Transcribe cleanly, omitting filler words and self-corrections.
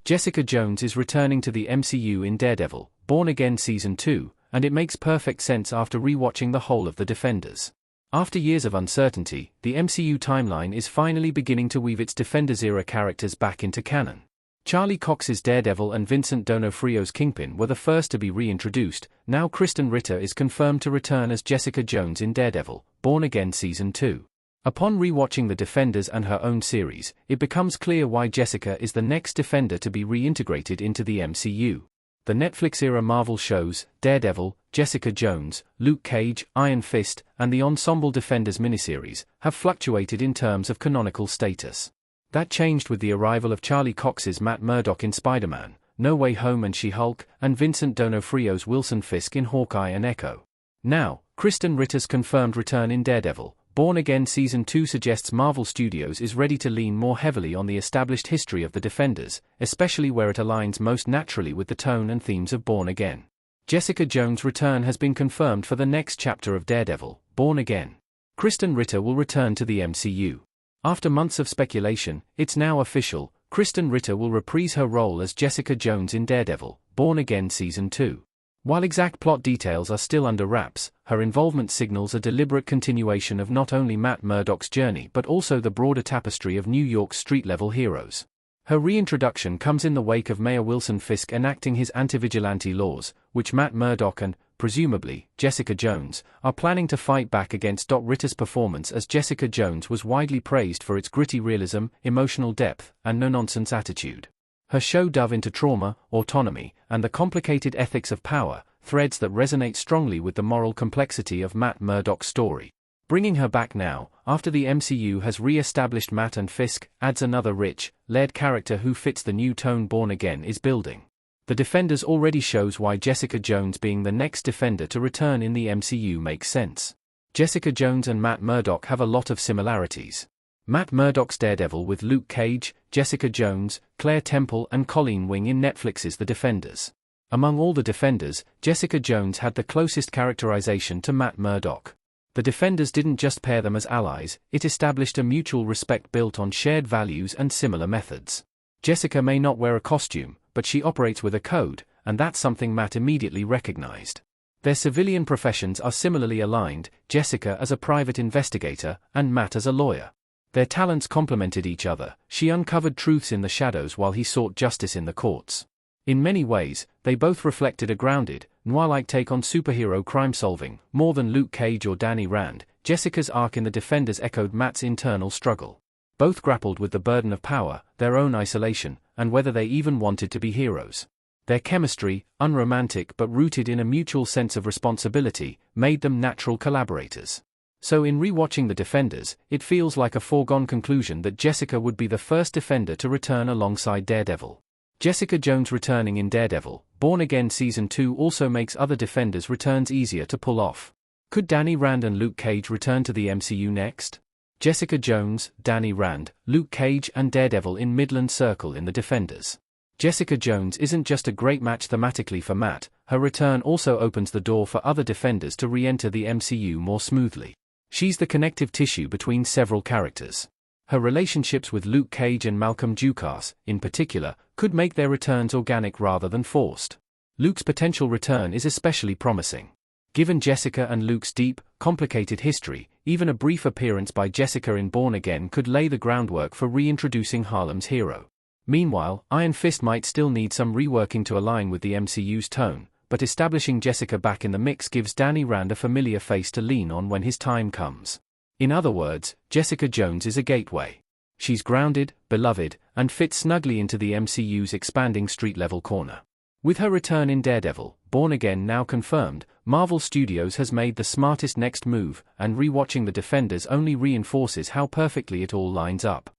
Jessica Jones is returning to the MCU in Daredevil, Born Again Season 2, and it makes perfect sense after rewatching the whole of The Defenders. After years of uncertainty, the MCU timeline is finally beginning to weave its Defenders-era characters back into canon. Charlie Cox's Daredevil and Vincent D'Onofrio's Kingpin were the first to be reintroduced. Now Kristen Ritter is confirmed to return as Jessica Jones in Daredevil, Born Again Season 2. Upon rewatching The Defenders and her own series, it becomes clear why Jessica is the next Defender to be reintegrated into the MCU. The Netflix-era Marvel shows, Daredevil, Jessica Jones, Luke Cage, Iron Fist, and the Ensemble Defenders miniseries, have fluctuated in terms of canonical status. That changed with the arrival of Charlie Cox's Matt Murdock in Spider-Man, No Way Home and She-Hulk, and Vincent D'Onofrio's Wilson Fisk in Hawkeye and Echo. Now, Kristen Ritter's confirmed return in Daredevil, Born Again Season 2 suggests Marvel Studios is ready to lean more heavily on the established history of the Defenders, especially where it aligns most naturally with the tone and themes of Born Again. Jessica Jones' return has been confirmed for the next chapter of Daredevil, Born Again. Kristen Ritter will return to the MCU. After months of speculation, it's now official, Kristen Ritter will reprise her role as Jessica Jones in Daredevil, Born Again Season 2. While exact plot details are still under wraps, her involvement signals a deliberate continuation of not only Matt Murdock's journey but also the broader tapestry of New York's street-level heroes. Her reintroduction comes in the wake of Mayor Wilson Fisk enacting his anti-vigilante laws, which Matt Murdock and, presumably, Jessica Jones, are planning to fight back against. Ritter's performance as Jessica Jones was widely praised for its gritty realism, emotional depth, and no-nonsense attitude. Her show delves into trauma, autonomy, and the complicated ethics of power, threads that resonate strongly with the moral complexity of Matt Murdock's story. Bringing her back now, after the MCU has re-established Matt and Fisk, adds another rich, layered character who fits the new tone Born Again is building. The Defenders already shows why Jessica Jones being the next Defender to return in the MCU makes sense. Jessica Jones and Matt Murdock have a lot of similarities. Matt Murdock's Daredevil with Luke Cage, Jessica Jones, Claire Temple and Colleen Wing in Netflix's The Defenders. Among all the Defenders, Jessica Jones had the closest characterization to Matt Murdock. The Defenders didn't just pair them as allies, it established a mutual respect built on shared values and similar methods. Jessica may not wear a costume, but she operates with a code, and that's something Matt immediately recognized. Their civilian professions are similarly aligned, Jessica as a private investigator, and Matt as a lawyer. Their talents complemented each other. She uncovered truths in the shadows while he sought justice in the courts. In many ways, they both reflected a grounded, noir-like take on superhero crime-solving. More than Luke Cage or Danny Rand, Jessica's arc in The Defenders echoed Matt's internal struggle. Both grappled with the burden of power, their own isolation, and whether they even wanted to be heroes. Their chemistry, unromantic but rooted in a mutual sense of responsibility, made them natural collaborators. So in rewatching The Defenders, it feels like a foregone conclusion that Jessica would be the first Defender to return alongside Daredevil. Jessica Jones returning in Daredevil, Born Again Season 2 also makes other Defenders' returns easier to pull off. Could Danny Rand and Luke Cage return to the MCU next? Jessica Jones, Danny Rand, Luke Cage and Daredevil in Midland Circle in The Defenders. Jessica Jones isn't just a great match thematically for Matt, her return also opens the door for other Defenders to re-enter the MCU more smoothly. She's the connective tissue between several characters. Her relationships with Luke Cage and Malcolm Dukas, in particular, could make their returns organic rather than forced. Luke's potential return is especially promising. Given Jessica and Luke's deep, complicated history, even a brief appearance by Jessica in Born Again could lay the groundwork for reintroducing Harlem's hero. Meanwhile, Iron Fist might still need some reworking to align with the MCU's tone, but establishing Jessica back in the mix gives Danny Rand a familiar face to lean on when his time comes. In other words, Jessica Jones is a gateway. She's grounded, beloved, and fits snugly into the MCU's expanding street-level corner. With her return in Daredevil, Born Again now confirmed, Marvel Studios has made the smartest next move, and rewatching The Defenders only reinforces how perfectly it all lines up.